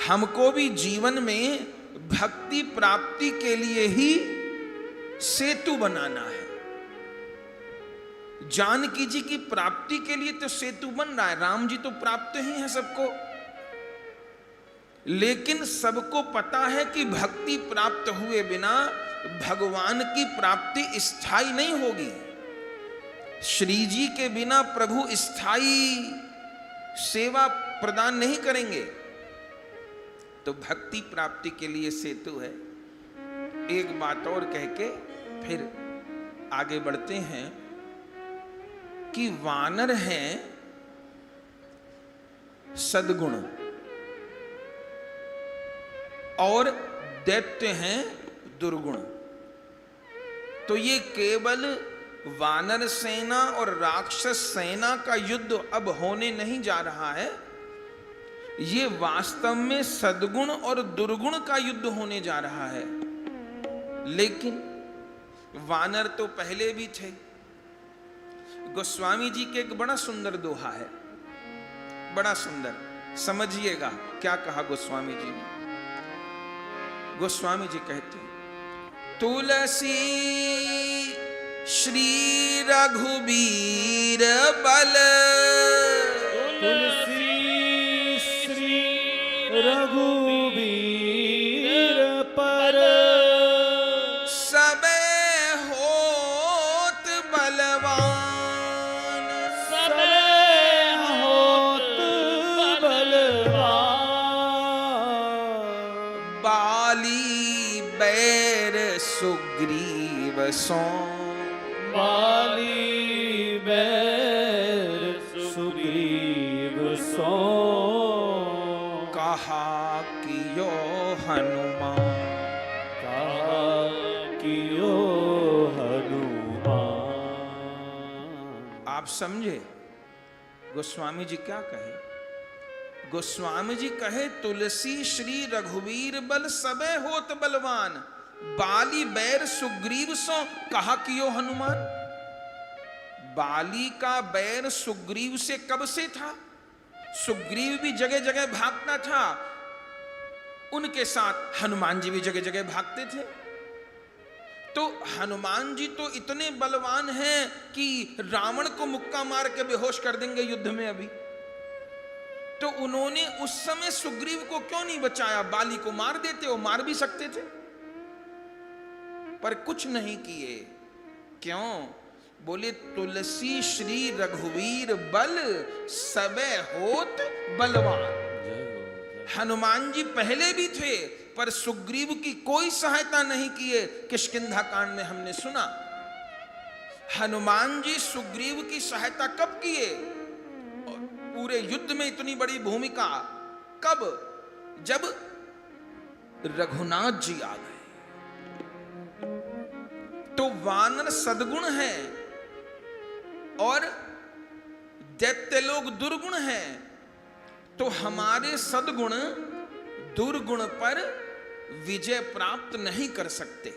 हमको भी जीवन में भक्ति प्राप्ति के लिए ही सेतु बनाना है। जानकी जी की प्राप्ति के लिए तो सेतु बन रहा है, राम जी तो प्राप्त ही हैं सबको, लेकिन सबको पता है कि भक्ति प्राप्त हुए बिना भगवान की प्राप्ति स्थायी नहीं होगी। श्री जी के बिना प्रभु स्थायी सेवा प्रदान नहीं करेंगे। तो भक्ति प्राप्ति के लिए सेतु है। एक बात और कह के फिर आगे बढ़ते हैं कि वानर हैं सद्गुण और दैत्य हैं दुर्गुण। तो ये केवल वानर सेना और राक्षस सेना का युद्ध अब होने नहीं जा रहा है, ये वास्तव में सद्गुण और दुर्गुण का युद्ध होने जा रहा है। लेकिन वानर तो पहले भी थे। गोस्वामी जी के एक बड़ा सुंदर दोहा है, बड़ा सुंदर, समझिएगा क्या कहा गोस्वामी जी ने। गोस्वामी जी कहते हैं, तुलसी श्री रघुबीर बल, तुलसी श्री रघुबीर पर, सबे होत बलवान, सबे होत बलवान, बाली बैर सुग्रीव सो, बाली बैर सुग्रीव सो, कहा कियो हनुमान, कहा कियो हनुमान। आप समझे गोस्वामी जी क्या कहे? गोस्वामी जी कहे, तुलसी श्री रघुवीर बल सबे होत बलवान, बाली बैर सुग्रीव सो कहा कियो हनुमान। बाली का बैर सुग्रीव से कब से था? सुग्रीव भी जगह जगह भागता था, उनके साथ हनुमान जी भी जगह जगह भागते थे। तो हनुमान जी तो इतने बलवान हैं कि रावण को मुक्का मार के बेहोश कर देंगे युद्ध में अभी। तो उन्होंने उस समय सुग्रीव को क्यों नहीं बचाया? बाली को मार देते, वो मार भी सकते थे, पर कुछ नहीं किए। क्यों? बोले तुलसी श्री रघुवीर बल सबे होत बलवान। हनुमान जी पहले भी थे, पर सुग्रीव की कोई सहायता नहीं किए। किष्किंधा कांड में हमने सुना, हनुमान जी सुग्रीव की सहायता कब किए? पूरे युद्ध में इतनी बड़ी भूमिका कब? जब रघुनाथ जी आ गए। तो वानर सद्गुण है और दैत्य लोग दुर्गुण हैं। तो हमारे सद्गुण दुर्गुण पर विजय प्राप्त नहीं कर सकते।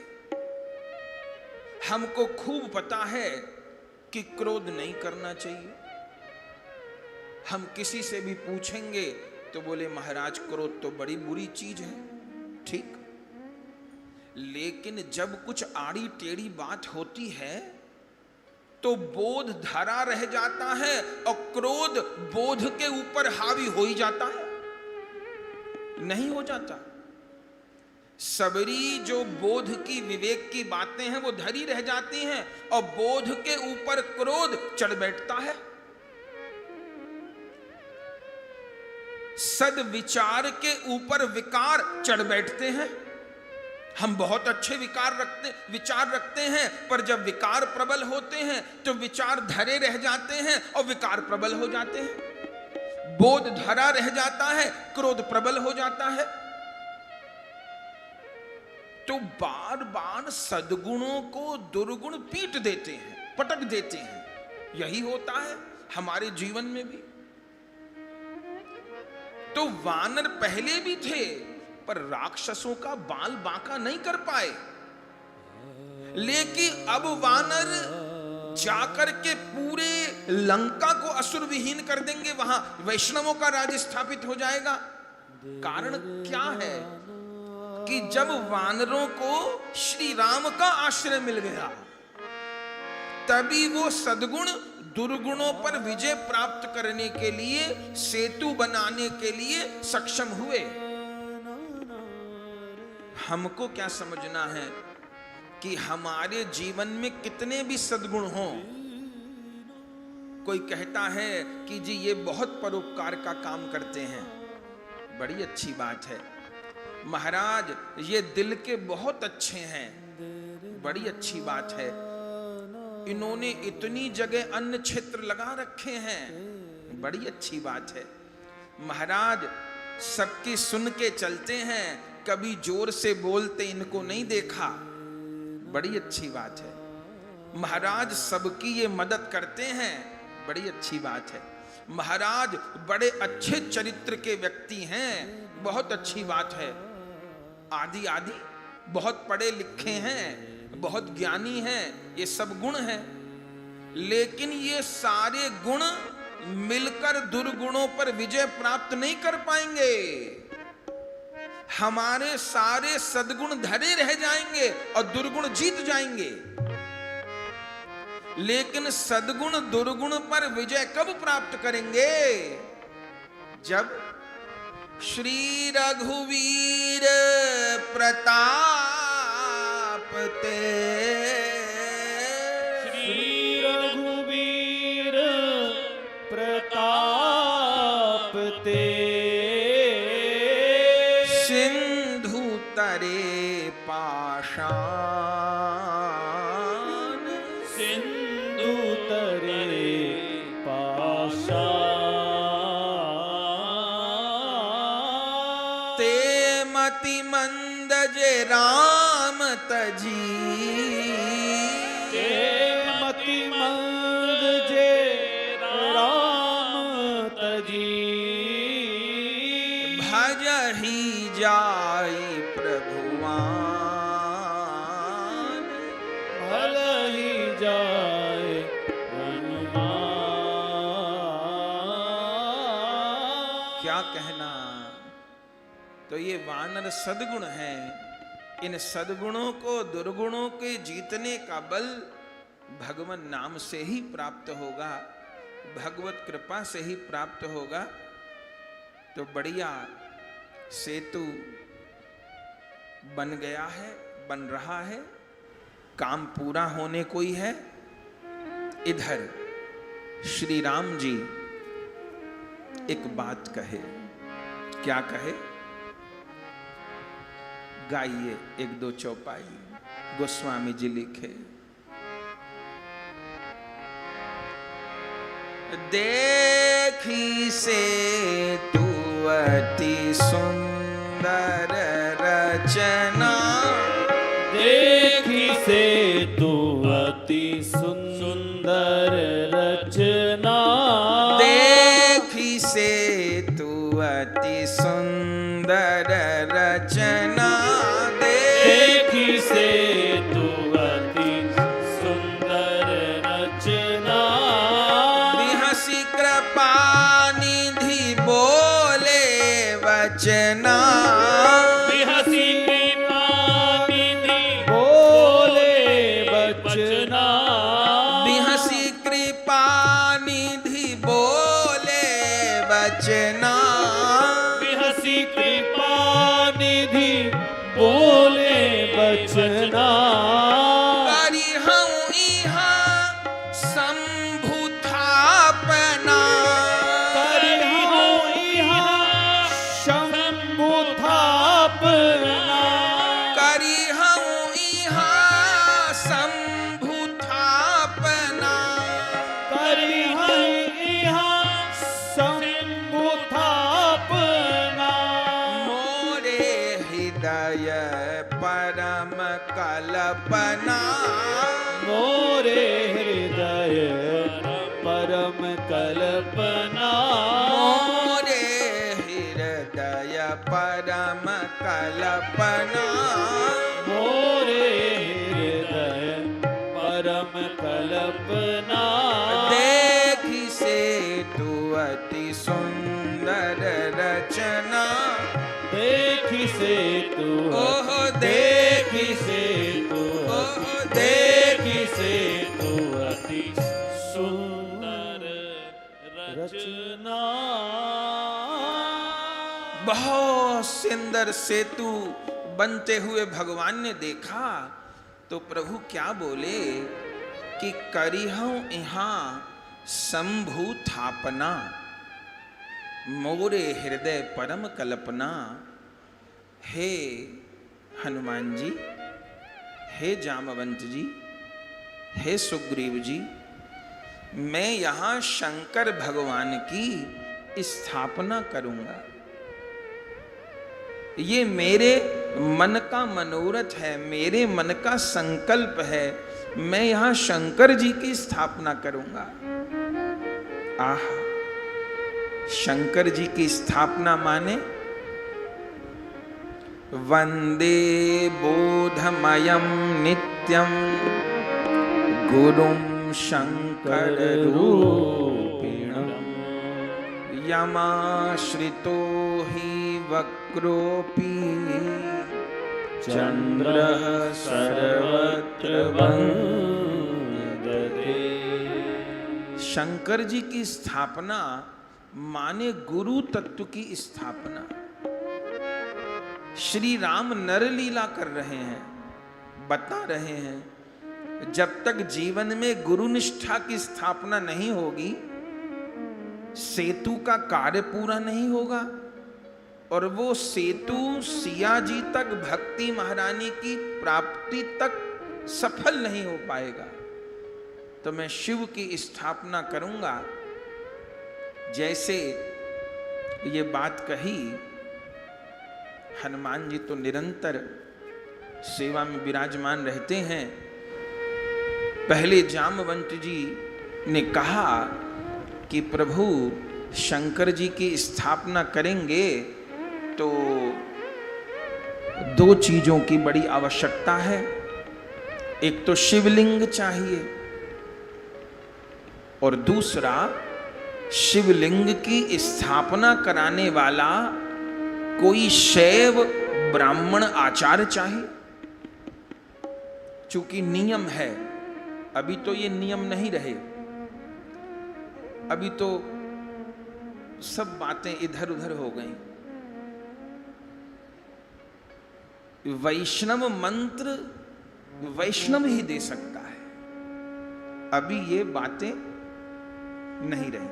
हमको खूब पता है कि क्रोध नहीं करना चाहिए। हम किसी से भी पूछेंगे तो बोले महाराज क्रोध तो बड़ी बुरी चीज है, ठीक, लेकिन जब कुछ आड़ी टेढ़ी बात होती है तो बोध धरा रह जाता है और क्रोध बोध के ऊपर हावी हो ही जाता है, नहीं हो जाता। सबरी जो बोध की विवेक की बातें हैं वो धरी रह जाती हैं और बोध के ऊपर क्रोध चढ़ बैठता है। सद्विचार के ऊपर विकार चढ़ बैठते हैं। हम बहुत अच्छे विचार रखते हैं, पर जब विकार प्रबल होते हैं तो विचार धरे रह जाते हैं और विकार प्रबल हो जाते हैं। बोध धरा रह जाता है, क्रोध प्रबल हो जाता है। तो बार बार सद्गुणों को दुर्गुण पीट देते हैं, पटक देते हैं। यही होता है हमारे जीवन में भी। तो वानर पहले भी थे, पर राक्षसों का बाल बांका नहीं कर पाए। लेकिन अब वानर जाकर के पूरे लंका को असुर विहीन कर देंगे, वहां वैष्णवों का राज स्थापित हो जाएगा। कारण क्या है कि जब वानरों को श्री राम का आश्रय मिल गया, तभी वो सद्गुण दुर्गुणों पर विजय प्राप्त करने के लिए, सेतु बनाने के लिए सक्षम हुए। हमको क्या समझना है कि हमारे जीवन में कितने भी सद्गुण हों, कोई कहता है कि जी ये बहुत परोपकार का काम करते हैं, बड़ी अच्छी बात है। महाराज ये दिल के बहुत अच्छे हैं, बड़ी अच्छी बात है। इन्होंने इतनी जगह अन्न क्षेत्र लगा रखे हैं, बड़ी अच्छी बात है। महाराज सबकी सुन के चलते हैं, कभी जोर से बोलते इनको नहीं देखा, बड़ी अच्छी बात है। महाराज सबकी ये मदद करते हैं, बड़ी अच्छी बात है। महाराज बड़े अच्छे चरित्र के व्यक्ति हैं, बहुत अच्छी बात है। आदि आदि बहुत पढ़े लिखे हैं, बहुत ज्ञानी हैं, ये सब गुण हैं। लेकिन ये सारे गुण मिलकर दुर्गुणों पर विजय प्राप्त नहीं कर पाएंगे। हमारे सारे सद्गुण धरे रह जाएंगे और दुर्गुण जीत जाएंगे। लेकिन सद्गुण दुर्गुण पर विजय कब प्राप्त करेंगे? जब श्री रघुवीर प्रताप ते, श्री रघुवीर प्रताप ते, सिंधु तरे पाषाण, सिंधु तरे पाषाण, ते मति मंद जे राम तजी, ते मति मंद जे राम तजी, भजहि जाई प्रभुवान, भल ही जाए हनुमान। क्या कहना। तो ये वानर सद्गुण हैं। इन सद्गुणों को दुर्गुणों के जीतने का बल भगवान नाम से ही प्राप्त होगा, भगवत कृपा से ही प्राप्त होगा। तो बढ़िया सेतु बन गया है, बन रहा है, काम पूरा होने को ही है। इधर श्री राम जी एक बात कहे। क्या कहे? गाइए एक दो चौपाई, गोस्वामी जी लिखे। देखी से तू अति सुंदर रचना, देखी से तू अति सुंदर रचना, देखी से तू अति सुंदर रचना, देखी से तू अति सुंदर रचना, बिहसी कृपा निधि बोले वचना, बिहसी कृपा निधि बोले वचना, बिहसी कृपा निधि बोले वचना, बिहसी कृपा निधि बोले वचना, करी हूँ इहाँ शंभु थापना, करी हूँ यहाँ शंभु थापना, करी हूँ इहाँ शंभु थापना, करी हूँ यहाँ शंभु थापना, मोरे हृदय परम कल्पना, मोरे हृदय परम कल्पना, मोरे हृदय परम कल्पना, मोरे हृदय परम कल्पना, देखी से तू अति सुंदर रचना, सेतु ओहो देखी सेतु ओहो देखी सेतु अति सुंदर रचना। बहुत सुंदर सेतु बनते हुए भगवान ने देखा तो प्रभु क्या बोले कि करिहूं यहाँ शंभु थापना, मोरे हृदय परम कल्पना। हे हनुमान जी, हे जामवंत जी, हे सुग्रीव जी, मैं यहाँ शंकर भगवान की स्थापना करूंगा। ये मेरे मन का मनोरथ है, मेरे मन का संकल्प है। मैं यहाँ शंकर जी की स्थापना करूंगा। आह, शंकर जी की स्थापना माने वंदे बोधमयं नित्यं गुरुं शंकर रूपिणं यमाश्रितो हि वक्रोऽपि चंद्रः सर्वत्र वंदते। शंकर जी की स्थापना माने गुरु तत्व की स्थापना। श्री राम नरलीला कर रहे हैं, बता रहे हैं जब तक जीवन में गुरु निष्ठा की स्थापना नहीं होगी, सेतु का कार्य पूरा नहीं होगा और वो सेतु सिया जी तक, भक्ति महारानी की प्राप्ति तक सफल नहीं हो पाएगा। तो मैं शिव की स्थापना करूंगा। जैसे ये बात कही, हनुमान जी तो निरंतर सेवा में विराजमान रहते हैं। पहले जामवंत जी ने कहा कि प्रभु शंकर जी की स्थापना करेंगे तो दो चीजों की बड़ी आवश्यकता है। एक तो शिवलिंग चाहिए और दूसरा शिवलिंग की स्थापना कराने वाला कोई शैव ब्राह्मण आचार्य चाहिए। चूंकि नियम है, अभी तो ये नियम नहीं रहे, अभी तो सब बातें इधर उधर हो गई। वैष्णव मंत्र वैष्णव ही दे सकता है, अभी ये बातें नहीं रही।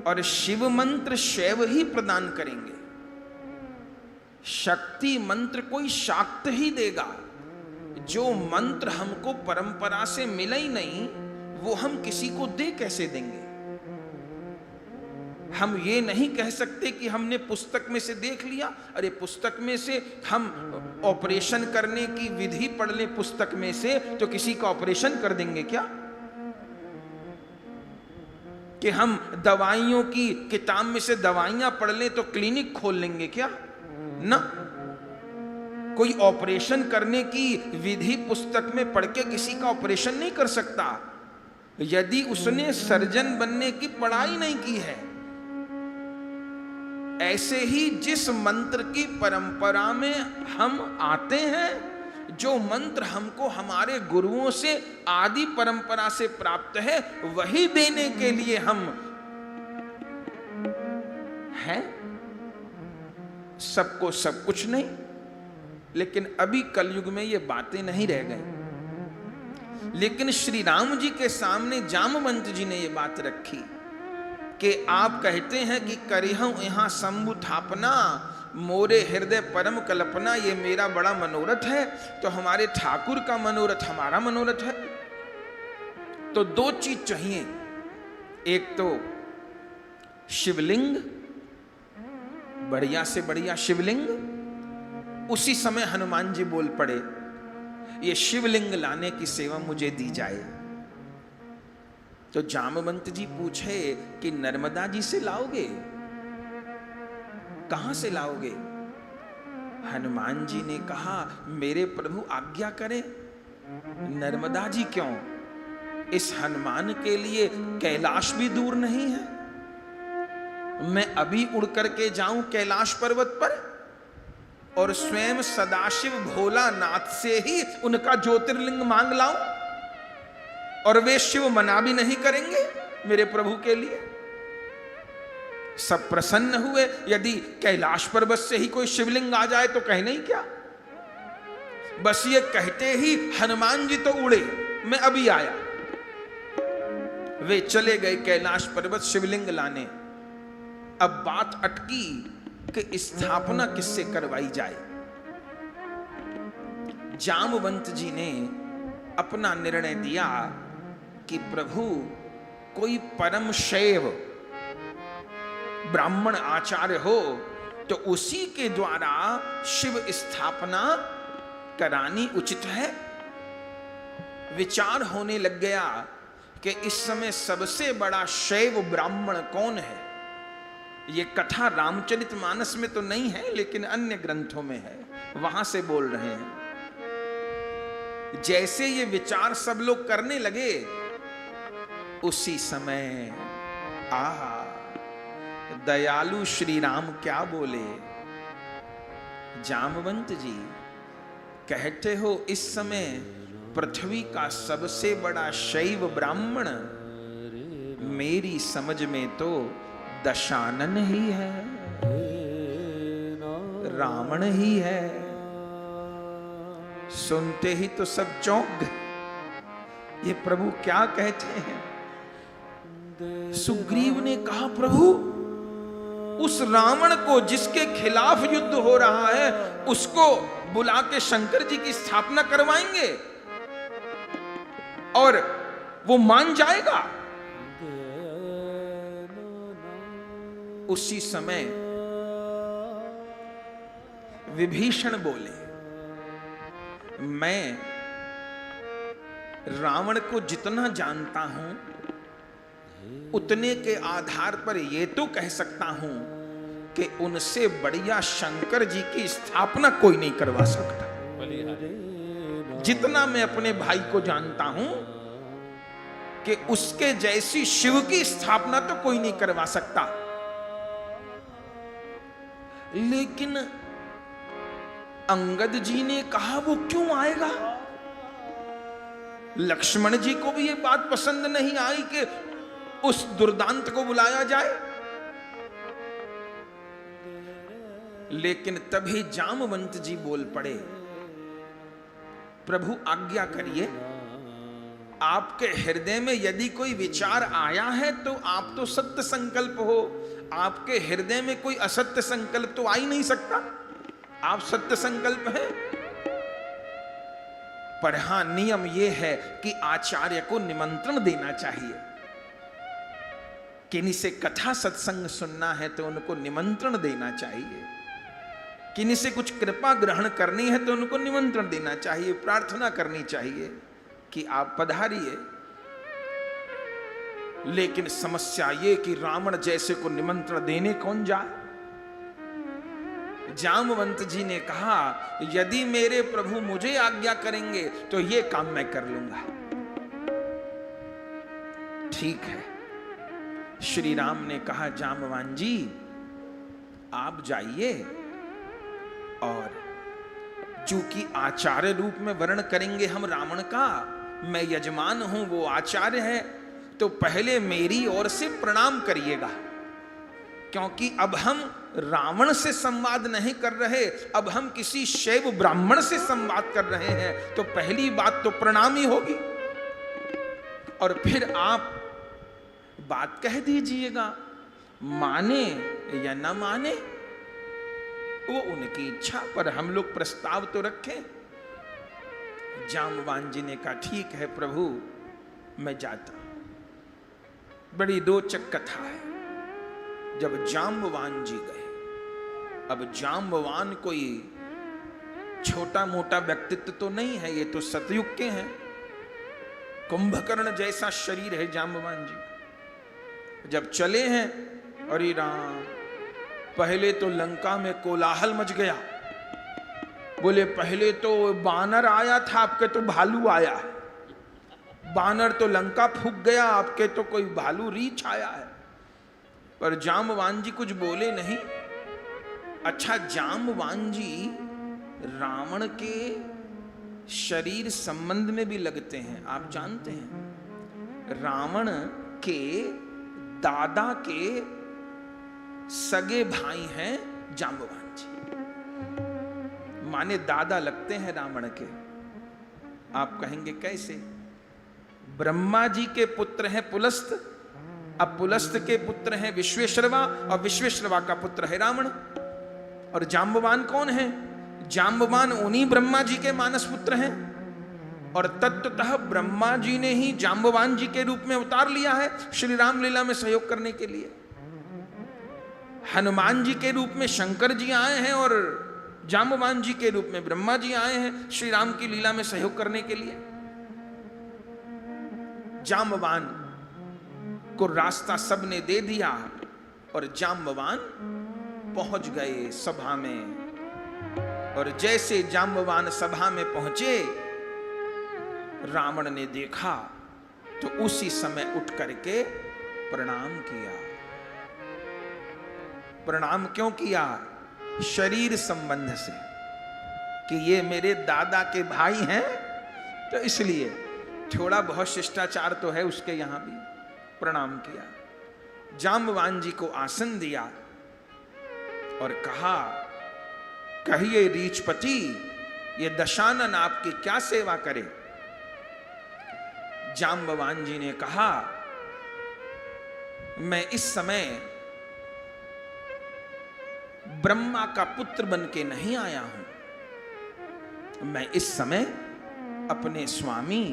और शिव मंत्र शैव ही प्रदान करेंगे। शक्ति मंत्र कोई शाक्त ही देगा। जो मंत्र हमको परंपरा से मिला ही नहीं, वो हम किसी को दे कैसे देंगे? हम ये नहीं कह सकते कि हमने पुस्तक में से देख लिया। अरे पुस्तक में से हम ऑपरेशन करने की विधि पढ़ लें पुस्तक में से, तो किसी का ऑपरेशन कर देंगे क्या? कि हम दवाइयों की किताब में से दवाइयां पढ़ लें तो क्लिनिक खोल लेंगे क्या? ना। कोई ऑपरेशन करने की विधि पुस्तक में पढ़ के किसी का ऑपरेशन नहीं कर सकता, यदि उसने सर्जन बनने की पढ़ाई नहीं की है। ऐसे ही जिस मंत्र की परंपरा में हम आते हैं, जो मंत्र हमको हमारे गुरुओं से आदि परंपरा से प्राप्त है, वही देने के लिए हम हैं। सबको सब कुछ नहीं, लेकिन अभी कलयुग में ये बातें नहीं रह गई। लेकिन श्री राम जी के सामने जामवंत जी ने ये बात रखी कि आप कहते हैं कि करिहूं यहाँ शंभु थापना, मोरे हृदय परम कल्पना। ये मेरा बड़ा मनोरथ है, तो हमारे ठाकुर का मनोरथ हमारा मनोरथ है। तो दो चीज चाहिए, एक तो शिवलिंग, बढ़िया से बढ़िया शिवलिंग। उसी समय हनुमान जी बोल पड़े, ये शिवलिंग लाने की सेवा मुझे दी जाए। तो जामवंत जी पूछे कि नर्मदा जी से लाओगे? कहां से लाओगे? हनुमान जी ने कहा, मेरे प्रभु आज्ञा करें। नर्मदा जी क्यों? इस हनुमान के लिए कैलाश भी दूर नहीं है। मैं अभी उड़ करके जाऊं कैलाश पर्वत पर और स्वयं सदाशिव भोलानाथ से ही उनका ज्योतिर्लिंग मांग लाऊं, और वे शिव मना भी नहीं करेंगे मेरे प्रभु के लिए। सब प्रसन्न हुए। यदि कैलाश पर्वत से ही कोई शिवलिंग आ जाए तो कहने ही क्या। बस ये कहते ही हनुमान जी तो उड़े, मैं अभी आया। वे चले गए कैलाश पर्वत शिवलिंग लाने। अब बात अटकी कि स्थापना किससे करवाई जाए। जामवंत जी ने अपना निर्णय दिया कि प्रभु कोई परम शैव ब्राह्मण आचार्य हो तो उसी के द्वारा शिव स्थापना करानी उचित है। विचार होने लग गया कि इस समय सबसे बड़ा शैव ब्राह्मण कौन है। ये कथा रामचरितमानस में तो नहीं है, लेकिन अन्य ग्रंथों में है, वहां से बोल रहे हैं। जैसे ये विचार सब लोग करने लगे, उसी समय दयालु श्री राम क्या बोले। जामवंत जी कहते हो इस समय पृथ्वी का सबसे बड़ा शैव ब्राह्मण मेरी समझ में तो दशानन ही है, रावण ही है। सुनते ही तो सब चौंक गए, ये प्रभु क्या कहते हैं। सुग्रीव ने कहा प्रभु उस रावण को जिसके खिलाफ युद्ध हो रहा है उसको बुला के शंकर जी की स्थापना करवाएंगे और वो मान जाएगा। उसी समय विभीषण बोले, मैं रावण को जितना जानता हूं उतने के आधार पर यह तो कह सकता हूं कि उनसे बढ़िया शंकर जी की स्थापना कोई नहीं करवा सकता। जितना मैं अपने भाई को जानता हूं कि उसके जैसी शिव की स्थापना तो कोई नहीं करवा सकता। लेकिन अंगद जी ने कहा वो क्यों आएगा। लक्ष्मण जी को भी ये बात पसंद नहीं आई कि उस दुर्दांत को बुलाया जाए। लेकिन तभी जामवंत जी बोल पड़े, प्रभु आज्ञा करिए, आपके हृदय में यदि कोई विचार आया है तो आप तो सत्य संकल्प हो, आपके हृदय में कोई असत्य संकल्प तो आ ही नहीं सकता, आप सत्य संकल्प हैं। पर हां नियम यह है कि आचार्य को निमंत्रण देना चाहिए। किन्हीं से कथा सत्संग सुनना है तो उनको निमंत्रण देना चाहिए, किन्हीं से कुछ कृपा ग्रहण करनी है तो उनको निमंत्रण देना चाहिए, प्रार्थना करनी चाहिए कि आप पधारिए। लेकिन समस्या ये कि रावण जैसे को निमंत्रण देने कौन जाए। जामवंत जी ने कहा यदि मेरे प्रभु मुझे आज्ञा करेंगे तो ये काम मैं कर लूंगा। ठीक है। श्री राम ने कहा जामवान जी आप जाइए और चूंकि आचार्य रूप में वर्ण करेंगे हम रावण का, मैं यजमान हूं वो आचार्य है, तो पहले मेरी ओर से प्रणाम करिएगा। क्योंकि अब हम रावण से संवाद नहीं कर रहे, अब हम किसी शैव ब्राह्मण से संवाद कर रहे हैं, तो पहली बात तो प्रणाम ही होगी। और फिर आप बात कह दीजिएगा, माने या ना माने वो उनकी इच्छा, पर हम लोग प्रस्ताव तो रखें। जामवान जी ने कहा ठीक है प्रभु मैं जाता। बड़ी रोचक कथा है। जब जाम्बवान जी गए, अब जाम्बवान कोई छोटा मोटा व्यक्तित्व तो नहीं है, ये तो सतयुग के हैं। कुंभकर्ण जैसा शरीर है जाम्बवान जी। जब चले हैं, अरे राम, पहले तो लंका में कोलाहल मच गया। बोले पहले तो बानर आया था, आपके तो भालू आया है। बानर तो लंका फूक गया, आपके तो कोई भालू रीछ आया है। पर जाम्बवान जी कुछ बोले नहीं। अच्छा, जाम्बवान जी रावण के शरीर संबंध में भी लगते हैं, आप जानते हैं। रावण के दादा के सगे भाई हैं जाम्बवान जी, माने दादा लगते हैं रावण के। आप कहेंगे कैसे? ब्रह्मा जी के पुत्र हैं पुलस्त, अब पुलस्त के पुत्र हैं विश्वेश्रवा, और विश्वेश्रवा का पुत्र है रावण। और जाम्बवान कौन है? जाम्बवान उन्हीं ब्रह्मा जी के मानस पुत्र हैं, और तत्वतः ब्रह्मा जी ने ही जाम्बवान जी के रूप में उतार लिया है श्री राम लीला में सहयोग करने के लिए। हनुमान जी के रूप में शंकर जी आए हैं, और जाम्बवान जी के रूप में ब्रह्मा जी आए हैं श्री राम की लीला में सहयोग करने के लिए। जाम्बवान को रास्ता सबने दे दिया, और जाम्बवान पहुंच गए सभा में। और जैसे जाम्बवान सभा में पहुंचे, रावण ने देखा तो उसी समय उठ करके प्रणाम किया। प्रणाम क्यों किया? शरीर संबंध से, कि ये मेरे दादा के भाई हैं, तो इसलिए थोड़ा बहुत शिष्टाचार तो है उसके यहां भी। प्रणाम किया, जाम्बवान जी को आसन दिया और कहा, कहिए रीछपति, ये दशानन आपकी क्या सेवा करे? जाम्बवान जी ने कहा, मैं इस समय ब्रह्मा का पुत्र बन के नहीं आया हूं, मैं इस समय अपने स्वामी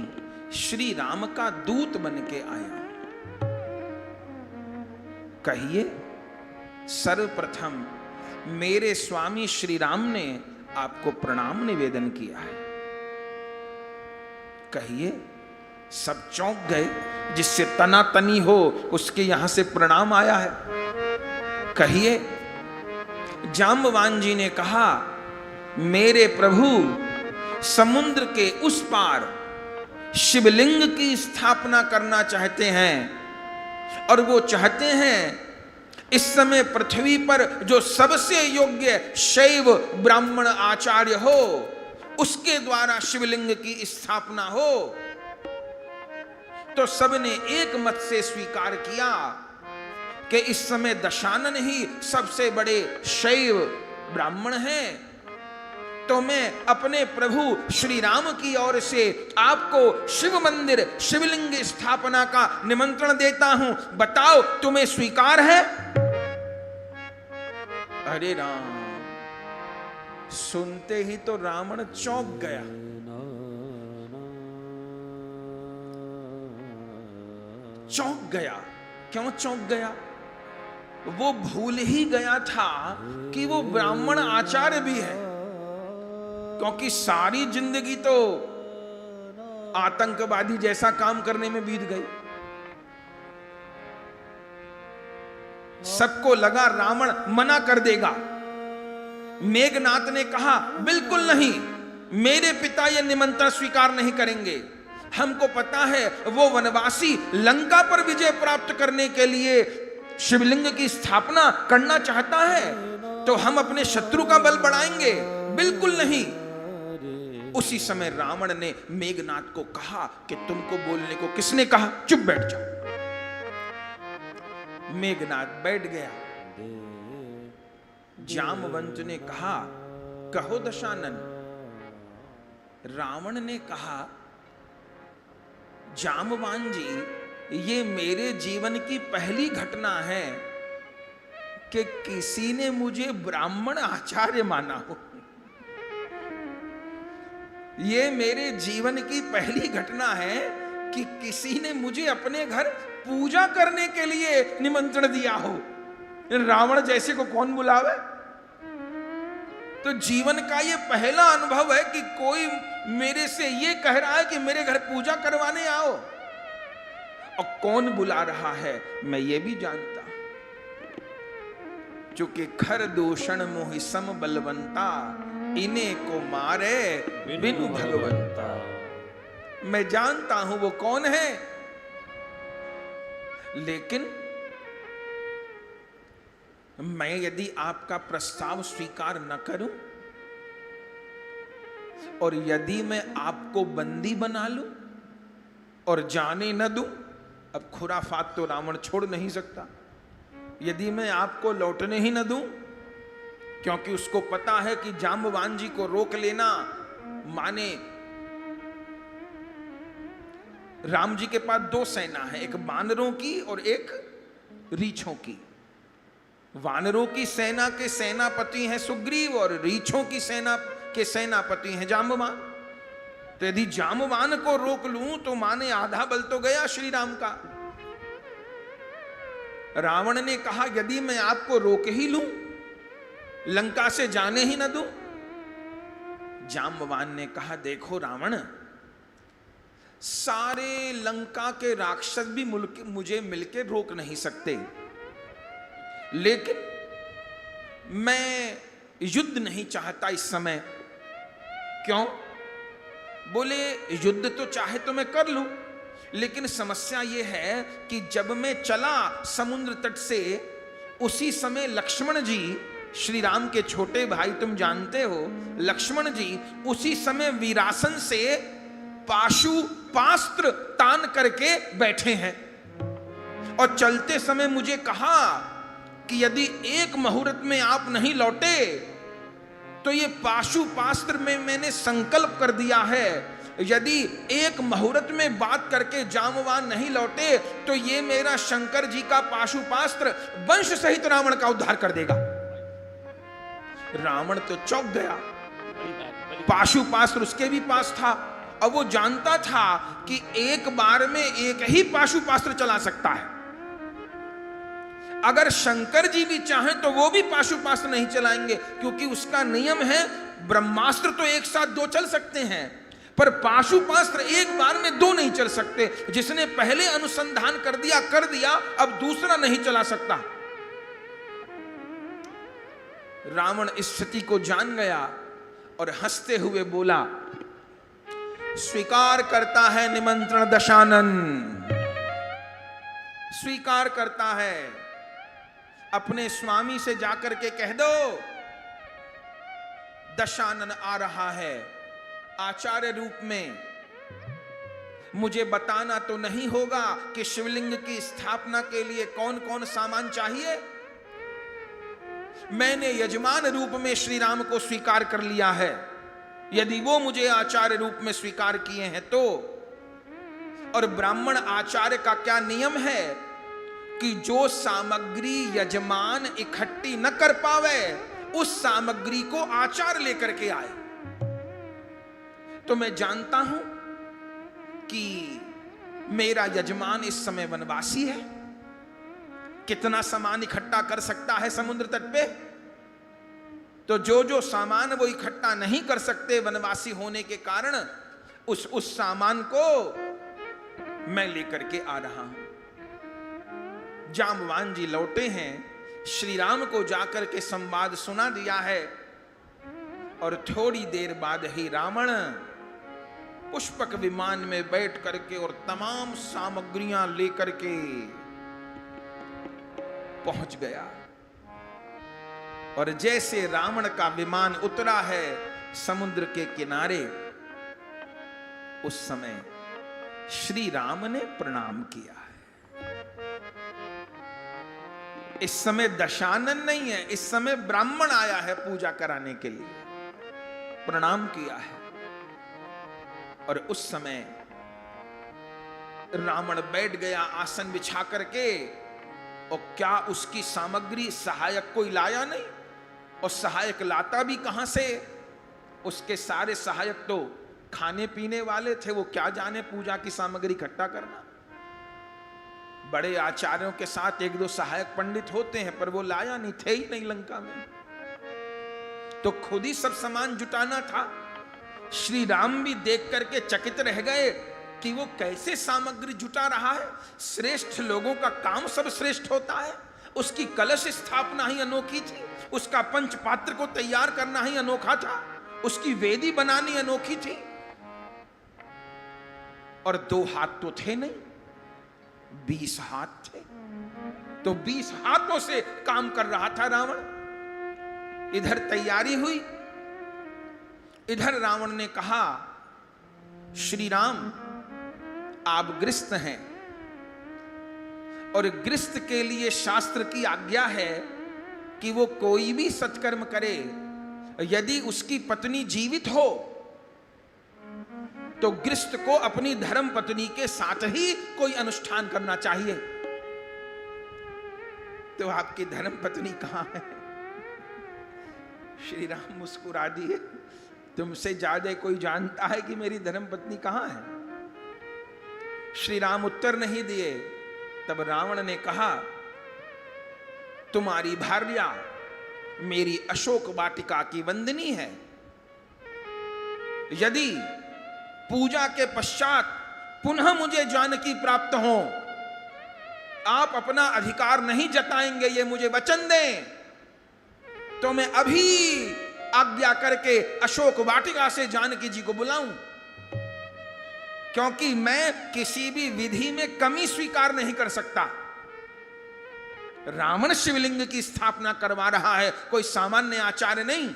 श्री राम का दूत बन के आया हूं। कहिए, सर्वप्रथम मेरे स्वामी श्री राम ने आपको प्रणाम निवेदन किया है। कहिए। सब चौंक गए, जिससे तनातनी हो उसके यहां से प्रणाम आया है। कहिए। जाम्बवान जी ने कहा, मेरे प्रभु समुद्र के उस पार शिवलिंग की स्थापना करना चाहते हैं, और वो चाहते हैं इस समय पृथ्वी पर जो सबसे योग्य शैव ब्राह्मण आचार्य हो, उसके द्वारा शिवलिंग की स्थापना हो। तो सबने एक मत से स्वीकार किया कि इस समय दशानन ही सबसे बड़े शैव ब्राह्मण हैं। तो मैं अपने प्रभु श्री राम की ओर से आपको शिव मंदिर शिवलिंग स्थापना का निमंत्रण देता हूं, बताओ तुम्हें स्वीकार है? अरे राम, सुनते ही तो रावण चौंक गया। चौंक गया। क्यों चौंक गया? वो भूल ही गया था कि वो ब्राह्मण आचार्य भी है, क्योंकि सारी जिंदगी तो आतंकवादी जैसा काम करने में बीत गई। सबको लगा रावण मना कर देगा। मेघनाथ ने कहा, बिल्कुल नहीं, मेरे पिता यह निमंत्रण स्वीकार नहीं करेंगे। हमको पता है वो वनवासी लंका पर विजय प्राप्त करने के लिए शिवलिंग की स्थापना करना चाहता है, तो हम अपने शत्रु का बल बढ़ाएंगे। बिल्कुल नहीं। उसी समय रावण ने मेघनाथ को कहा कि तुमको बोलने को किसने कहा? चुप बैठ जाओ। मेघनाथ बैठ गया। जामवंत ने कहा, कहो दशानन। रावण ने कहा, जामवान जी, ये मेरे जीवन की पहली घटना है कि किसी ने मुझे ब्राह्मण आचार्य माना हो। ये मेरे जीवन की पहली घटना है कि किसी ने मुझे अपने घर पूजा करने के लिए निमंत्रण दिया हो। रावण जैसे को कौन बुलावे? तो जीवन का ये पहला अनुभव है कि कोई मेरे से ये कह रहा है कि मेरे घर पूजा करवाने आओ। और कौन बुला रहा है मैं ये भी जानता, चूंकि खर दूषण मोहि सम बलवंता, इन्हें को मारे बिनु भगवंता। मैं जानता हूं वो कौन है, लेकिन मैं यदि आपका प्रस्ताव स्वीकार न करूं और यदि मैं आपको बंदी बना लूं और जाने न दूं, अब खुराफात तो रावण छोड़ नहीं सकता, यदि मैं आपको लौटने ही न दूं, क्योंकि उसको पता है कि जांबवान जी को रोक लेना माने राम जी के पास दो सेना है, एक वानरों की और एक रीछों की। वानरों की सेना के सेनापति हैं सुग्रीव और रीछों की सेना के सेनापति हैं जांबवान। तो यदि जांबवान को रोक लूं तो माने आधा बल तो गया श्री राम का। रावण ने कहा यदि मैं आपको रोक ही लूं, लंका से जाने ही न दूं। जांबवान ने कहा देखो रावण, सारे लंका के राक्षस भी मुझे मिलकर रोक नहीं सकते, लेकिन मैं युद्ध नहीं चाहता इस समय। क्यों? बोले युद्ध तो चाहे तो मैं कर लूं, लेकिन समस्या यह है कि जब मैं चला समुद्र तट से, उसी समय लक्ष्मण जी, श्री राम के छोटे भाई तुम जानते हो, लक्ष्मण जी उसी समय वीरासन से पाशुपास्त्र तान करके बैठे हैं और चलते समय मुझे कहा कि यदि एक मुहूर्त में आप नहीं लौटे तो ये पाशुपास्त्र में मैंने संकल्प कर दिया है, यदि एक मुहूर्त में बात करके जांबवान नहीं लौटे तो ये मेरा शंकर जी का पाशुपास्त्र वंश सहित रावण का उद्धार कर देगा। रावण तो चौंक गया। पाशुपास्त्र उसके भी पास था और वो जानता था कि एक बार में एक ही पाशुपास्त्र चला सकता है। अगर शंकर जी भी चाहें तो वो भी पाशुपास्त्र नहीं चलाएंगे, क्योंकि उसका नियम है ब्रह्मास्त्र तो एक साथ दो चल सकते हैं, पर पाशुपास्त्र एक बार में दो नहीं चल सकते। जिसने पहले अनुसंधान कर दिया, अब दूसरा नहीं चला सकता। रावण इस स्थिति को जान गया और हंसते हुए बोला, स्वीकार करता है निमंत्रण दशानन, स्वीकार करता है। अपने स्वामी से जाकर के कह दो दशानन आ रहा है आचार्य रूप में। मुझे बताना तो नहीं होगा कि शिवलिंग की स्थापना के लिए कौन कौन सामान चाहिए। मैंने यजमान रूप में श्री राम को स्वीकार कर लिया है, यदि वो मुझे आचार्य रूप में स्वीकार किए हैं तो। और ब्राह्मण आचार्य का क्या नियम है कि जो सामग्री यजमान इकट्ठी न कर पावे उस सामग्री को आचार्य लेकर के आए। तो मैं जानता हूं कि मेरा यजमान इस समय वनवासी है, कितना सामान इकट्ठा कर सकता है समुद्र तट पे। तो जो सामान वो इकट्ठा नहीं कर सकते वनवासी होने के कारण, उस सामान को मैं लेकर के आ रहा हूं। जांबवान जी लौटे हैं, श्री राम को जाकर के संवाद सुना दिया है और थोड़ी देर बाद ही रावण पुष्पक विमान में बैठ करके और तमाम सामग्रियां लेकर के पहुंच गया। और जैसे रावण का विमान उतरा है समुद्र के किनारे, उस समय श्री राम ने प्रणाम किया है। इस समय दशानन नहीं है, इस समय ब्राह्मण आया है पूजा कराने के लिए। प्रणाम किया है और उस समय रावण बैठ गया आसन बिछा करके। और क्या उसकी सामग्री सहायक कोई लाया नहीं, और सहायक लाता भी कहां से? उसके सारे सहायक तो खाने पीने वाले थे, वो क्या जाने पूजा की सामग्री इकट्ठा करना। बड़े आचार्यों के साथ एक दो सहायक पंडित होते हैं, पर वो लाया नहीं, थे ही नहीं लंका में, तो खुद ही सब सामान जुटाना था। श्री राम भी देख करके चकित रह गए कि वो कैसे सामग्री जुटा रहा है। श्रेष्ठ लोगों का काम सब श्रेष्ठ होता है। उसकी कलश स्थापना ही अनोखी थी, उसका पंचपात्र को तैयार करना ही अनोखा था, उसकी वेदी बनानी अनोखी थी। और 2 हाथ तो थे नहीं, 20 हाथ थे। तो 20 हाथों से काम कर रहा था रावण। इधर तैयारी हुई, इधर रावण ने कहा, श्री राम आप गृहस्थ हैं और गृहस्थ के लिए शास्त्र की आज्ञा है कि वो कोई भी सत्कर्म करे, यदि उसकी पत्नी जीवित हो तो गृहस्थ को अपनी धर्म पत्नी के साथ ही कोई अनुष्ठान करना चाहिए। तो आपकी धर्म पत्नी कहां है? श्री राम मुस्कुरा दिए, तुमसे ज्यादा कोई जानता है कि मेरी धर्म पत्नी कहां है? श्री राम उत्तर नहीं दिए। तब रावण ने कहा, तुम्हारी भार्या मेरी अशोक वाटिका की वंदिनी है, यदि पूजा के पश्चात पुनः मुझे जानकी प्राप्त हो, आप अपना अधिकार नहीं जताएंगे, ये मुझे वचन दें, तो मैं अभी आज्ञा करके अशोक वाटिका से जानकी जी को बुलाऊं, क्योंकि मैं किसी भी विधि में कमी स्वीकार नहीं कर सकता। रावण शिवलिंग की स्थापना करवा रहा है, कोई सामान्य आचार्य नहीं।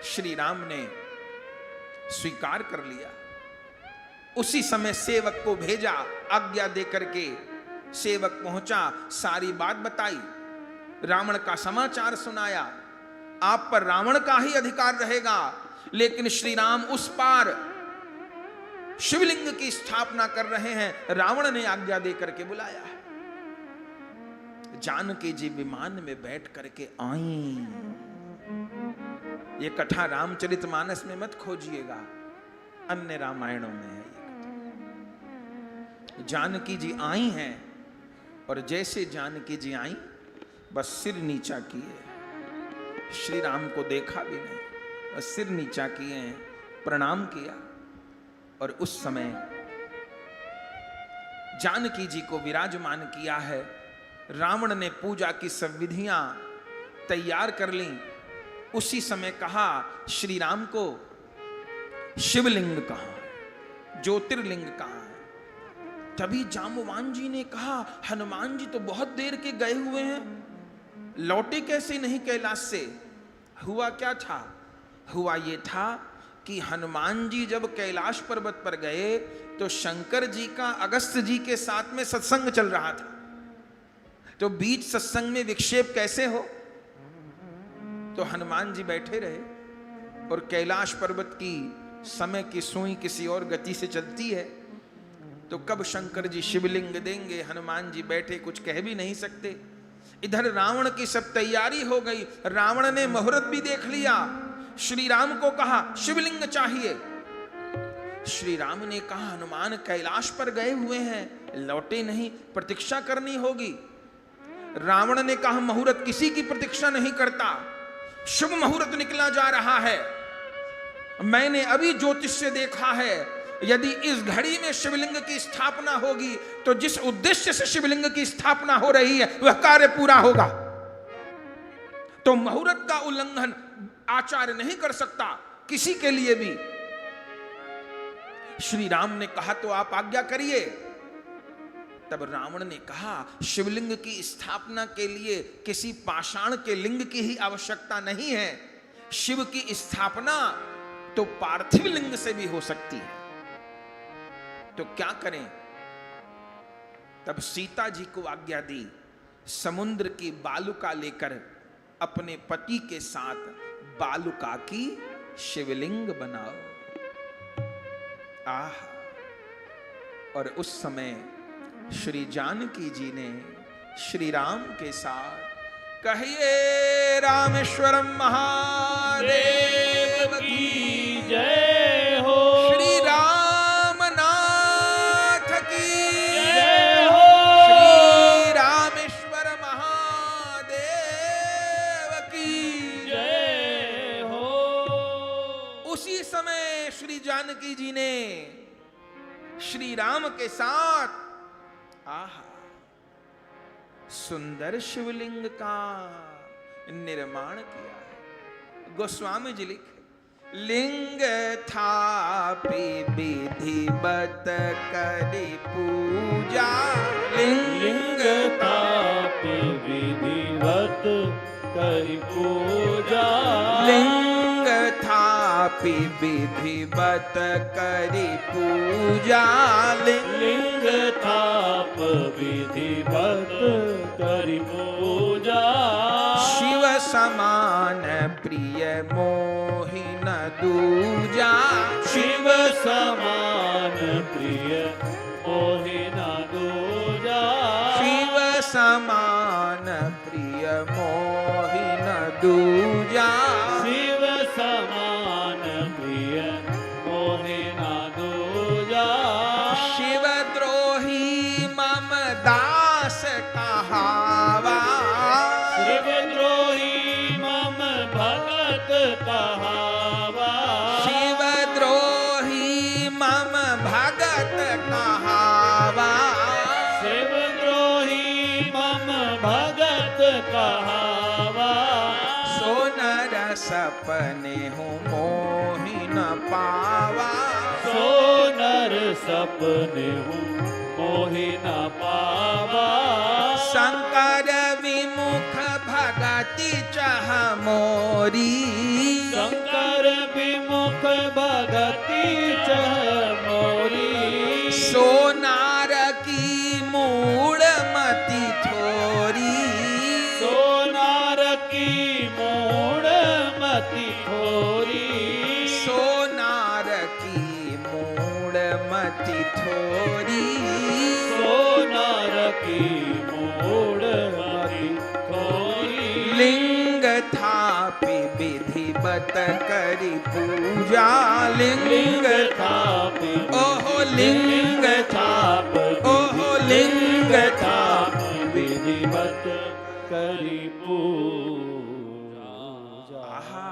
श्री राम ने स्वीकार कर लिया। उसी समय सेवक को भेजा, आज्ञा देकर के सेवक पहुंचा, सारी बात बताई, रावण का समाचार सुनाया। आप पर रावण का ही अधिकार रहेगा, लेकिन श्री राम उस पार शिवलिंग की स्थापना कर रहे हैं, रावण ने आज्ञा देकर के बुलाया है। जानकी जी विमान में बैठ करके आई। ये कथा रामचरितमानस में मत खोजिएगा, अन्य रामायणों में है ये कथा। जानकी जी आई हैं और जैसे जानकी जी आई बस सिर नीचा किए, श्री राम को देखा भी नहीं, बस सिर नीचा किए, प्रणाम किया। और उस समय जानकी जी को विराजमान किया है। रावण ने पूजा की सब विधियां तैयार कर ली। उसी समय कहा श्री राम को, शिवलिंग कहां है, ज्योतिर्लिंग कहां है? तभी जाम्बवान जी ने कहा, हनुमान जी तो बहुत देर के गए हुए हैं, लौटे कैसे नहीं कैलाश से? हुआ क्या था? हुआ ये था कि हनुमान जी जब कैलाश पर्वत पर गए तो शंकर जी का अगस्त्य जी के साथ में सत्संग चल रहा था। तो बीच सत्संग में विक्षेप कैसे हो? तो हनुमान जी बैठे रहे और कैलाश पर्वत की समय की सुई किसी और गति से चलती है, तो कब शंकर जी शिवलिंग देंगे, हनुमान जी बैठे कुछ कह भी नहीं सकते। इधर रावण की सब तैयारी हो गई, रावण ने मुहूर्त भी देख लिया। श्री राम को कहा शिवलिंग चाहिए। श्री राम ने कहा, हनुमान कैलाश पर गए हुए हैं, लौटे नहीं, प्रतीक्षा करनी होगी। रावण ने कहा, मुहूर्त किसी की प्रतीक्षा नहीं करता, शुभ मुहूर्त निकला जा रहा है। मैंने अभी ज्योतिष से देखा है, यदि इस घड़ी में शिवलिंग की स्थापना होगी तो जिस उद्देश्य से शिवलिंग की स्थापना हो रही है वह कार्य पूरा होगा। तो मुहूर्त का उल्लंघन आचार्य नहीं कर सकता किसी के लिए भी। श्री राम ने कहा, तो आप आज्ञा करिए। तब रावण ने कहा, शिवलिंग की स्थापना के लिए किसी पाषाण के लिंग की ही आवश्यकता नहीं है, शिव की स्थापना तो पार्थिव लिंग से भी हो सकती है। तो क्या करें? तब सीता जी को आज्ञा दी, समुद्र की बालुका लेकर अपने पति के साथ बालुका की शिवलिंग बनाओ। आह! और उस समय श्री जानकी जी ने श्री राम के साथ कहिए रामेश्वरम महादेव की जय हो, श्री रामनाथ की जय हो, श्री रामेश्वर महादेव की जय हो। उसी समय श्री जानकी जी ने श्री राम के साथ आहा सुंदर शिवलिंग का निर्माण किया। गोस्वामी जी लिखे, लिंग थापि विधिवत करि पूजा। लिंग थापि विधिवत करि पूजा। लिंग थापि विधिवत करि पूजा। लिंग थाप विधिवत करि पूजा। शिव समान प्रिय मोहि न दूजा। शिव समान प्रिय मोहि न दूजा। शिव समान प्रिय मोहि न दूजा। शिव समान प्रिय मोहि न दूजा। शिव द्रोही मम दास कहावा। शिवद्रोही मम भगत कहावा। शिवद्रोही मम भगत कहावा। शिवद्रोही मम भगत कहावा। सो नर सपने हूँ मोहि न पावा। सो नर सपने हूँ मोहि न पावा। शंकर विमुख भगति चाह मोरी। शंकर विमुख भगति चह मोरी। सोनार की मूड़ मति थोरी। सोनार की मूड़ मति थोरी। सोनार की मूड़ मति थोरी। सोनार की मूड़ मति थोरी। लिंग थापि विधिवत करि पूजा। लिंग थापि ओहो लिंग थाप ओहो लिंग थाप विधिवत करि पूजा। आहा,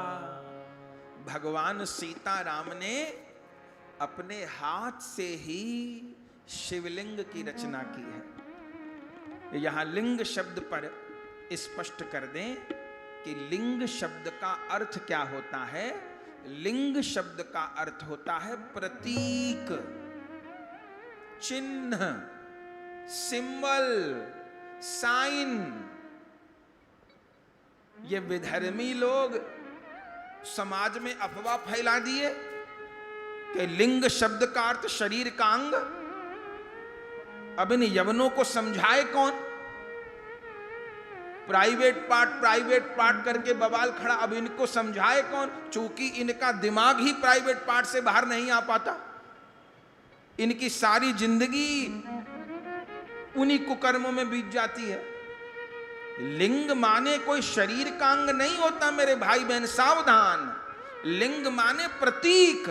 भगवान सीताराम ने अपने हाथ से ही शिवलिंग की रचना की है। यहां लिंग शब्द पर स्पष्ट कर दें कि लिंग शब्द का अर्थ क्या होता है। लिंग शब्द का अर्थ होता है प्रतीक, चिन्ह, सिंबल, साइन। ये विधर्मी लोग समाज में अफवाह फैला दिए कि लिंग शब्द का अर्थ शरीर का अंग। अब इन यवनों को समझाए कौन। प्राइवेट पार्ट करके बवाल खड़ा। अब इनको समझाए कौन, चूंकि इनका दिमाग ही प्राइवेट पार्ट से बाहर नहीं आ पाता। इनकी सारी जिंदगी उन्हीं कुकर्मों में बीत जाती है। लिंग माने कोई शरीर का अंग नहीं होता मेरे भाई बहन, सावधान। लिंग माने प्रतीक,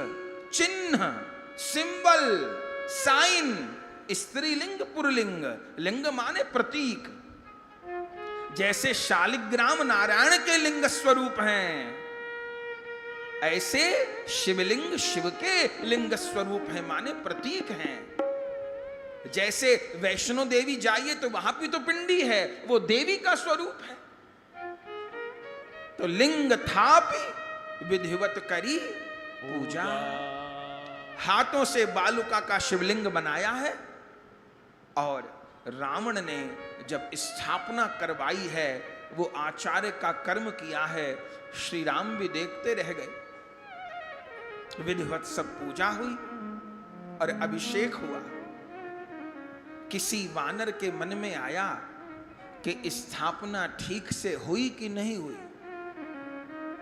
चिन्ह, सिंबल, साइन। स्त्रीलिंग, पुरलिंग। लिंग माने प्रतीक। जैसे शालिग्राम नारायण के लिंग स्वरूप हैं, ऐसे शिवलिंग शिव के लिंग स्वरूप हैं, माने प्रतीक हैं। जैसे वैष्णो देवी जाइए तो वहां भी तो पिंडी है, वो देवी का स्वरूप है। तो लिंग थापि विधिवत करी पूजा। हाथों से बालुका का शिवलिंग बनाया है और रावण ने जब स्थापना करवाई है, वो आचार्य का कर्म किया है। श्री राम भी देखते रह गए। विधिवत सब पूजा हुई और अभिषेक हुआ। किसी वानर के मन में आया कि स्थापना ठीक से हुई कि नहीं हुई,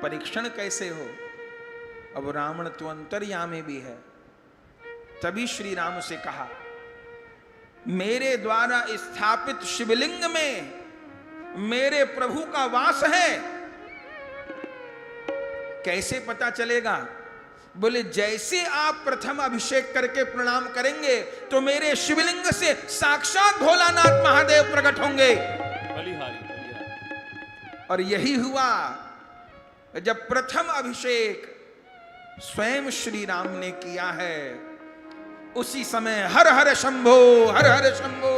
परीक्षण कैसे हो। अब रावण तो अंतर्यामी भी है। तभी श्री राम से कहा, मेरे द्वारा स्थापित शिवलिंग में मेरे प्रभु का वास है। कैसे पता चलेगा? बोले जैसे आप प्रथम अभिषेक करके प्रणाम करेंगे तो मेरे शिवलिंग से साक्षात भोलानाथ महादेव प्रकट होंगे। और यही हुआ। जब प्रथम अभिषेक स्वयं श्री राम ने किया है, उसी समय हर हर शंभो, हर हर शंभो,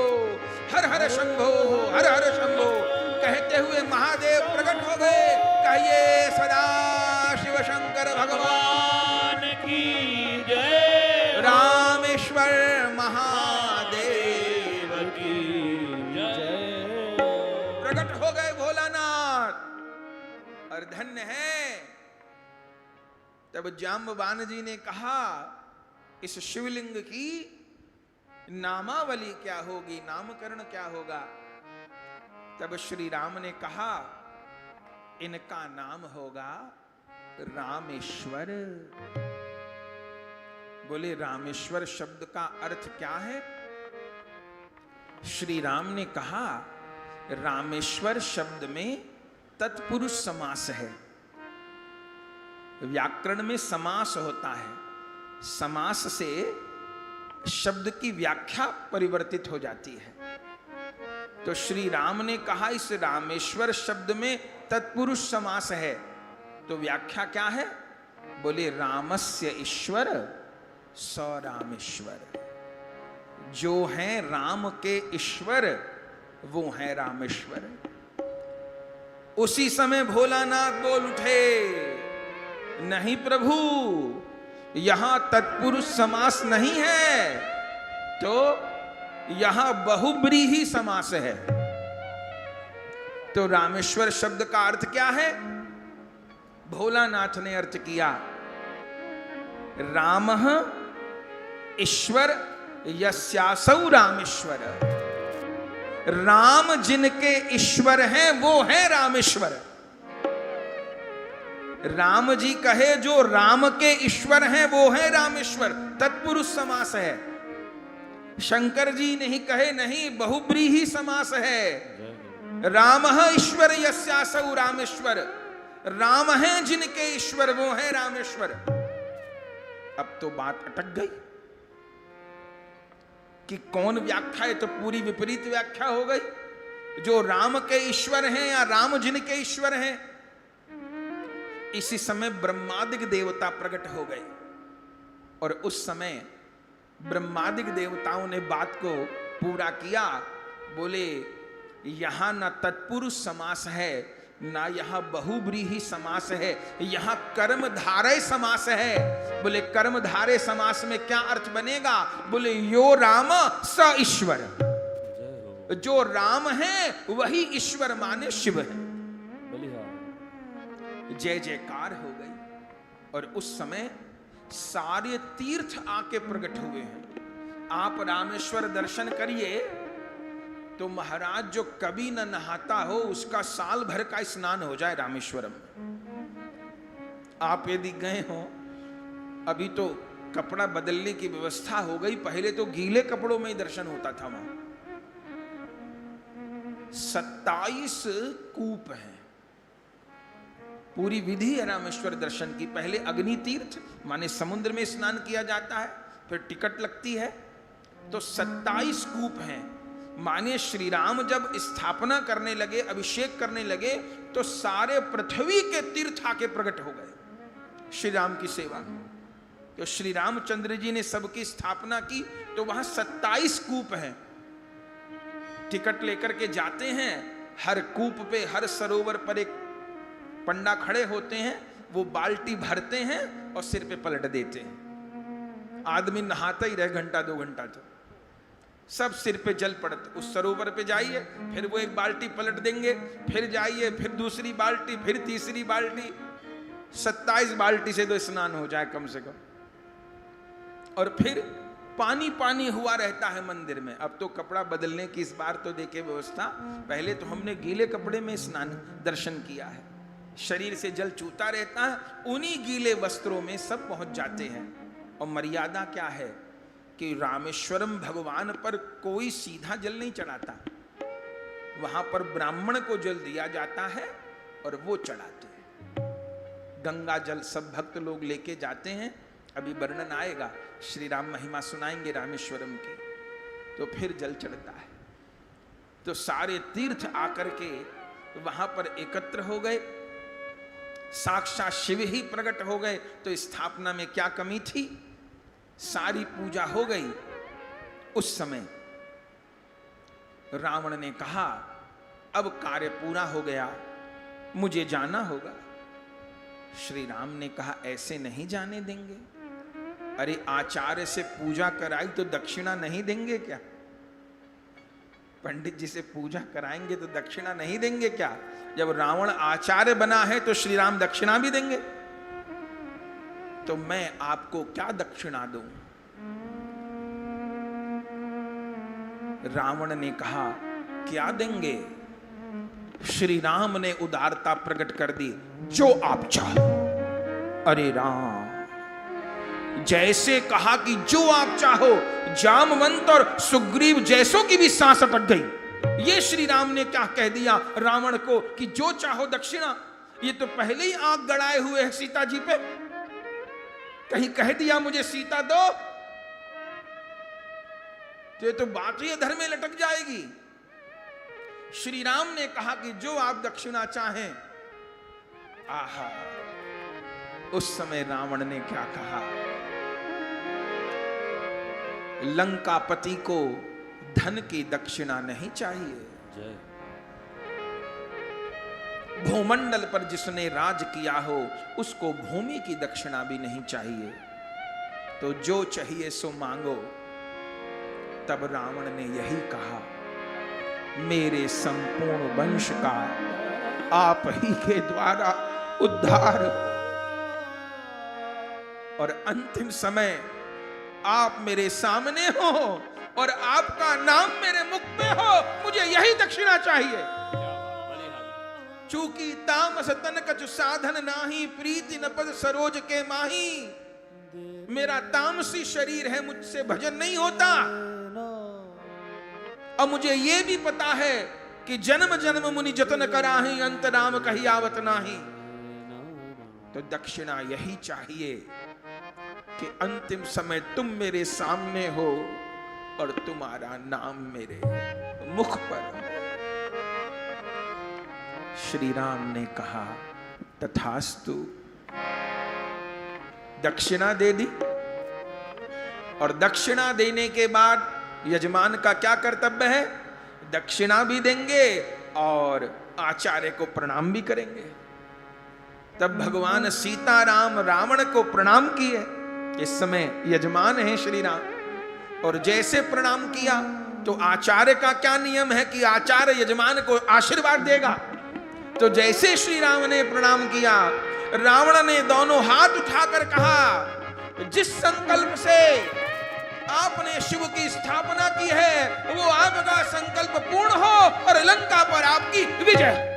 हर हर शंभो, हर हर शंभो कहते हुए महादेव प्रकट हो गए। कहिए सदा शिव शंकर भगवान धन्य है। तब जाम्बवान जी ने कहा, इस शिवलिंग की नामावली क्या होगी, नामकरण क्या होगा? तब श्री राम ने कहा, इनका नाम होगा रामेश्वर। बोले, रामेश्वर शब्द का अर्थ क्या है? श्री राम ने कहा, रामेश्वर शब्द में तत्पुरुष समास है। व्याकरण में समास होता है, समास से शब्द की व्याख्या परिवर्तित हो जाती है। तो श्री राम ने कहा, इस रामेश्वर शब्द में तत्पुरुष समास है, तो व्याख्या क्या है? बोले, रामस्य ईश्वर स रामेश्वर। जो हैं राम के ईश्वर वो हैं रामेश्वर। उसी समय भोलानाथ बोल उठे, नहीं प्रभु, यहां तत्पुरुष समास नहीं है, तो यहां बहुब्रीहि समास है। तो रामेश्वर शब्द का अर्थ क्या है? भोलानाथ ने अर्थ किया, रामः ईश्वर यस्यासौ रामेश्वर। राम जिनके ईश्वर हैं वो है रामेश्वर। राम जी कहे जो राम के ईश्वर हैं वो है रामेश्वर, तत्पुरुष समास है। शंकर जी नहीं कहे, नहीं, बहुब्रीहि समास है। रामः ईश्वर यस्यासौ रामेश्वर। राम हैं जिनके ईश्वर वो है रामेश्वर। अब तो बात अटक गई कि कौन व्याख्या है, तो पूरी विपरीत व्याख्या हो गई। जो राम के ईश्वर हैं या राम जिनके ईश्वर हैं। इसी समय ब्रह्मादिक देवता प्रकट हो गए और उस समय ब्रह्मादिक देवताओं ने बात को पूरा किया। बोले, यहां ना तत्पुरुष समास है, ना यहां बहुब्रीहि समास है, यहां कर्मधारय समास है। बोले, कर्मधारय समास में क्या अर्थ बनेगा? बोले, यो राम स ईश्वर। जो राम है वही ईश्वर माने शिव है। जय जयकार हो गई। और उस समय सारे तीर्थ आके प्रकट हुए हैं। आप रामेश्वर दर्शन करिए तो महाराज जो कभी न नहाता हो उसका साल भर का स्नान हो जाए रामेश्वरम। आप यदि गए हो, अभी तो कपड़ा बदलने की व्यवस्था हो गई, पहले तो गीले कपड़ों में ही दर्शन होता था। वहां 27 कूप हैं। पूरी विधि है रामेश्वर दर्शन की। पहले अग्नि तीर्थ माने समुद्र में स्नान किया जाता है, फिर टिकट लगती है। तो 27 कूप हैं। माने श्री राम जब स्थापना करने लगे, अभिषेक करने लगे, तो सारे पृथ्वी के तीर्थ आके प्रकट हो गए श्री राम की सेवा में। तो श्री रामचंद्र जी ने सबकी स्थापना की, तो वहां 27 कूप हैं। टिकट लेकर के जाते हैं, हर कूप पे, हर सरोवर पर एक पंडा खड़े होते हैं, वो बाल्टी भरते हैं और सिर पे पलट देते हैं। आदमी नहाता ही रहे घंटा 2 घंटा, तो सब सिर पे जल पड़त। उस सरोवर पे जाइए, फिर वो एक बाल्टी पलट देंगे, फिर जाइए, फिर दूसरी बाल्टी, फिर तीसरी बाल्टी। 27 बाल्टी से तो स्नान हो जाए कम से कम। और फिर पानी पानी हुआ रहता है मंदिर में। अब तो कपड़ा बदलने की इस बार तो देखे व्यवस्था, पहले तो हमने गीले कपड़े में स्नान दर्शन किया है। शरीर से जल चूता रहता है, उन्हीं गीले वस्त्रों में सब पहुंच जाते हैं। और मर्यादा क्या है कि रामेश्वरम भगवान पर कोई सीधा जल नहीं चढ़ाता, वहां पर ब्राह्मण को जल दिया जाता है और वो चढ़ाते हैं। गंगा जल सब भक्त लोग लेके जाते हैं। अभी वर्णन आएगा, श्री राम महिमा सुनाएंगे रामेश्वरम की, तो फिर जल चढ़ता है। तो सारे तीर्थ आकर के वहां पर एकत्र हो गए, साक्षात शिव ही प्रकट हो गए। तो स्थापना में क्या कमी थी? सारी पूजा हो गई। उस समय रावण ने कहा, अब कार्य पूरा हो गया, मुझे जाना होगा। श्री राम ने कहा, ऐसे नहीं जाने देंगे। अरे आचार्य से पूजा कराई तो दक्षिणा नहीं देंगे क्या? पंडित जी से पूजा कराएंगे तो दक्षिणा नहीं देंगे क्या? जब रावण आचार्य बना है तो श्री राम दक्षिणा भी देंगे, तो मैं आपको क्या दक्षिणा दूं? रावण ने कहा, क्या देंगे? श्री राम ने उदारता प्रकट कर दी, जो आप चाहो। अरे राम, जैसे कहा कि जो आप चाहो, जामवंत और सुग्रीव जैसों की भी सांस अटक गई। ये श्री राम ने क्या कह दिया रावण को कि जो चाहो दक्षिणा? ये तो पहले ही आंख गड़ाए हुए है सीता जी पे, कहीं कह दिया मुझे सीता दो तो बात ही अधर में लटक जाएगी। श्री राम ने कहा कि जो आप दक्षिणा चाहें। आहा, उस समय रावण ने क्या कहा? लंकापति को धन की दक्षिणा नहीं चाहिए, जय भूमंडल पर जिसने राज किया हो उसको भूमि की दक्षिणा भी नहीं चाहिए, तो जो चाहिए सो मांगो। तब रावण ने यही कहा, मेरे संपूर्ण वंश का आप ही के द्वारा उद्धार हो, और अंतिम समय आप मेरे सामने हो और आपका नाम मेरे मुख पे हो, मुझे यही दक्षिणा चाहिए। चूंकि तामस तन कछु साधन नाही, प्रीति न पद सरोज के माही। मेरा तामसी शरीर है, मुझसे भजन नहीं होता, और मुझे यह भी पता है कि जन्म जन्म मुनि जतन कराही, अंत राम कही आवत नाही। तो दक्षिणा यही चाहिए कि अंतिम समय तुम मेरे सामने हो और तुम्हारा नाम मेरे मुख पर हो। श्री राम ने कहा, तथास्तु। दक्षिणा दे दी, और दक्षिणा देने के बाद यजमान का क्या कर्तव्य है? दक्षिणा भी देंगे और आचार्य को प्रणाम भी करेंगे। तब भगवान सीताराम रावण को प्रणाम किए। इस समय यजमान है श्री राम, और जैसे प्रणाम किया तो आचार्य का क्या नियम है कि आचार्य यजमान को आशीर्वाद देगा। तो जैसे श्री राम ने प्रणाम किया, रावण ने दोनों हाथ उठाकर कहा, जिस संकल्प से आपने शिव की स्थापना की है वो आपका संकल्प पूर्ण हो और लंका पर आपकी विजय।